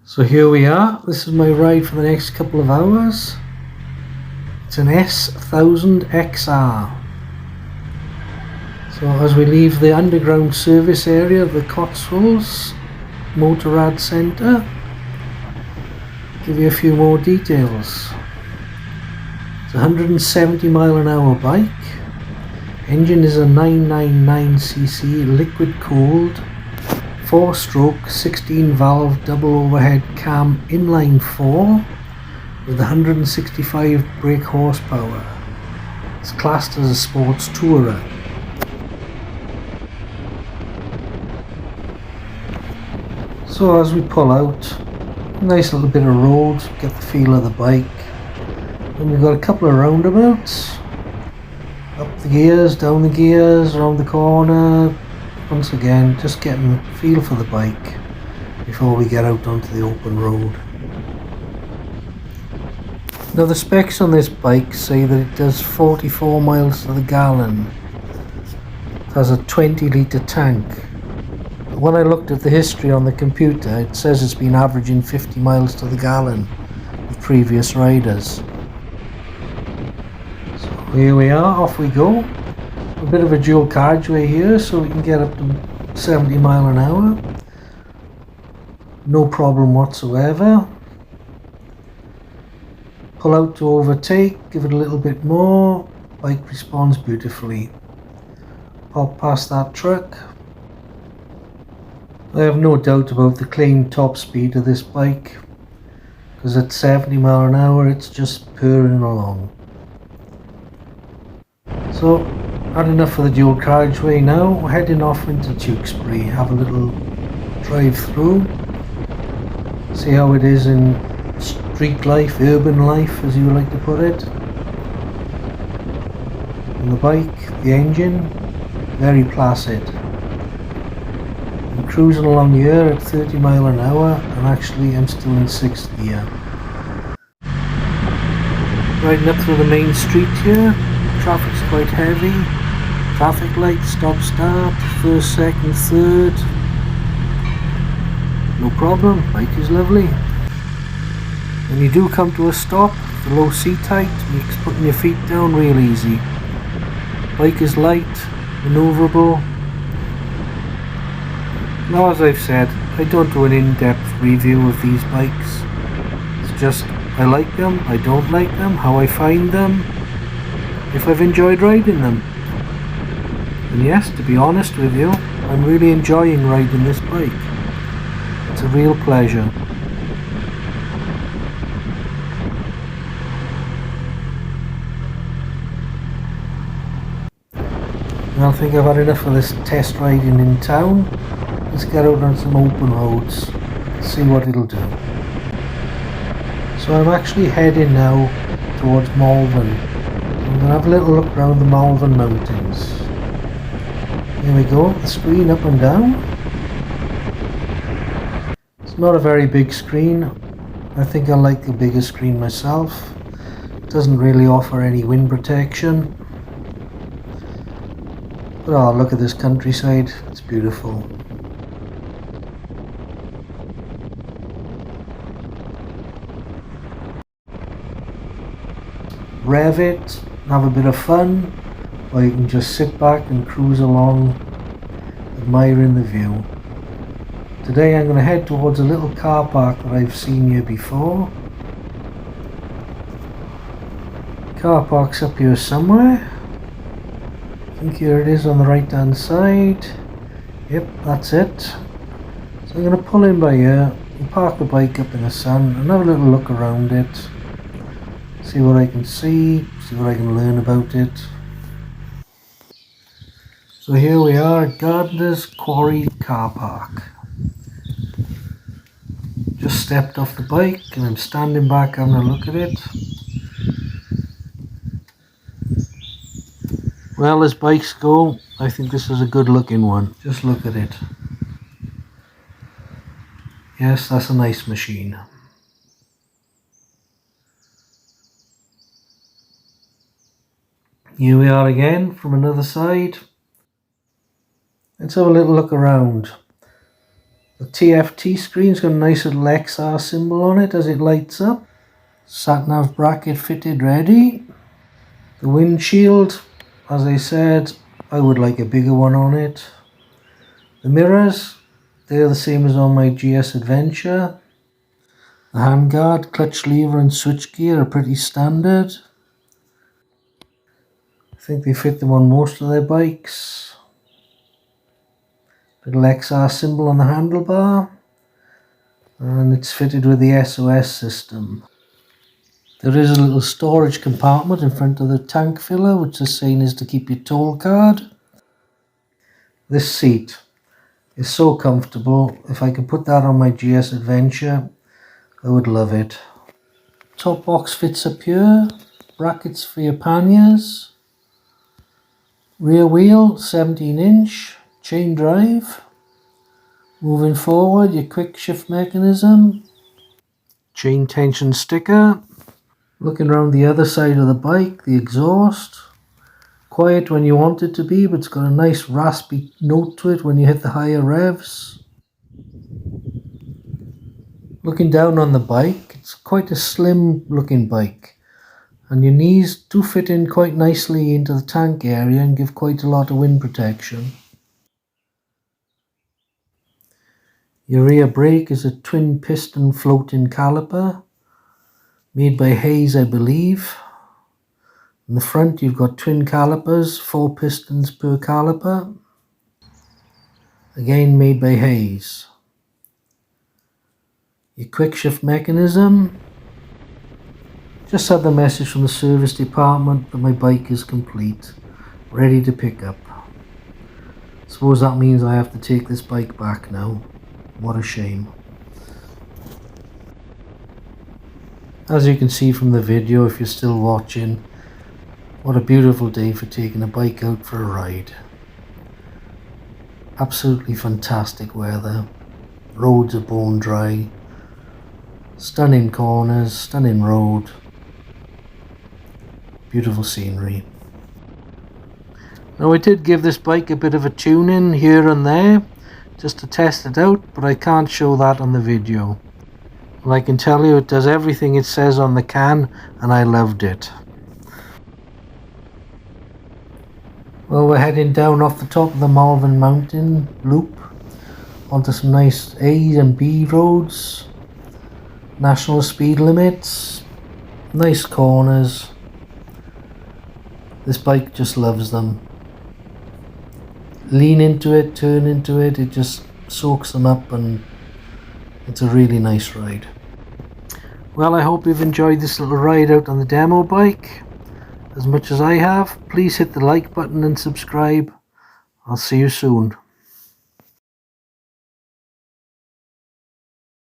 So here we are, this is my ride for the next couple of hours. It's an S1000XR. So as we leave the underground service area of the Cotswolds Motorrad Centre, give you a few more details. It's a 170-mile-an-hour bike. Engine is a 999cc liquid cooled 4-stroke 16-valve double overhead cam inline 4 with 165 brake horsepower. It's classed as a sports tourer. So as we pull out, nice little bit of road, get the feel of the bike. And we've got a couple of roundabouts. Up the gears, down the gears, around the corner. Once again, just getting the feel for the bike before we get out onto the open road. Now the specs on this bike say that it does 44 miles to the gallon. It has a 20-litre tank. But when I looked at the history on the computer, it says it's been averaging 50 miles to the gallon with previous riders. So here we are, off we go. A bit of a dual carriageway here, so we can get up to 70 mile an hour. No problem whatsoever. Pull out to overtake, give it a little bit more. Bike responds beautifully. Pop past that truck. I have no doubt about the claimed top speed of this bike, because at 70 mile an hour it's just purring along. So had enough of the dual carriageway now. We're heading off into Tewkesbury, have a little drive through, see how it is in street life, urban life as you would like to put it. And the bike, the engine, very placid. I'm cruising along here at 30 mile an hour and actually I'm still in 6th gear. Riding up through the main street here, traffic's quite heavy. Traffic light, stop start, first, second, third. No problem, bike is lovely. When you do come to a stop, the low seat height makes putting your feet down real easy. Bike is light, manoeuvrable. Now as I've said, I don't do an in-depth review of these bikes. It's just, I like them, I don't like them, how I find them, if I've enjoyed riding them. And yes, to be honest with you, I'm really enjoying riding this bike. It's a real pleasure. I think I've had enough of this test riding in town. Let's get out on some open roads, see what it'll do. So I'm actually heading now towards Malvern. I'm going to have a little look around the Malvern Mountains. Here we go, the screen up and down. It's not a very big screen. I think I like the bigger screen myself. It doesn't really offer any wind protection. But oh, look at this countryside, it's beautiful. Rev it, have a bit of fun. Or you can just sit back and cruise along, admiring the view. Today I'm going to head towards a little car park that I've seen here before. Car park's up here somewhere. I think here it is on the right hand side. Yep, that's it. So I'm going to pull in by here and park the bike up in the sun and have a little look around it. See what I can see what I can learn about it. So here we are at Gardener's Quarry car park. Just stepped off the bike and I'm standing back having a look at it. Well, as bikes go, I think this is a good looking one. Just look at it. Yes, that's a nice machine. Here we are again from another side. Let's have a little look around. The TFT screen's got a nice little XR symbol on it as it lights up. Sat-nav bracket fitted ready. The windshield, as I said, I would like a bigger one on it. The mirrors, they're the same as on my GS Adventure. The handguard, clutch lever and switch gear are pretty standard. I think they fit them on most of their bikes. Little XR symbol on the handlebar. And it's fitted with the SOS system. There is a little storage compartment in front of the tank filler, which the sign is to keep your toll card. This seat is so comfortable. If I could put that on my GS Adventure, I would love it. Top box fits up here. Brackets for your panniers. Rear wheel 17-inch. Chain drive. Moving forward, your quick shift mechanism. Chain tension sticker. Looking around the other side of the bike, the exhaust. Quiet when you want it to be, but it's got a nice raspy note to it when you hit the higher revs. Looking down on the bike, it's quite a slim looking bike. And your knees do fit in quite nicely into the tank area and give quite a lot of wind protection. Your rear brake is a twin piston floating caliper. Made by Hayes, I believe. In the front you've got twin calipers, 4 pistons per caliper. Again made by Hayes. Your quick shift mechanism. Just had the message from the service department that my bike is complete, ready to pick up. Suppose that means I have to take this bike back now. What a shame. As you can see from the video, if you're still watching, what a beautiful day for taking a bike out for a ride. Absolutely fantastic weather. Roads are bone dry. Stunning corners, stunning road. Beautiful scenery. Now I did give this bike a bit of a tune-in here and there, just to test it out, but I can't show that on the video. Well, I can tell you it does everything it says on the can, and I loved it. Well, we're heading down off the top of the Malvern Mountain loop onto some nice A and B roads, national speed limits, nice corners. This bike just loves them. Lean into it, turn into it, it just soaks them up, and it's a really nice ride. Well, I hope you've enjoyed this little ride out on the demo bike as much as I have. Please hit the like button and subscribe. I'll see you soon.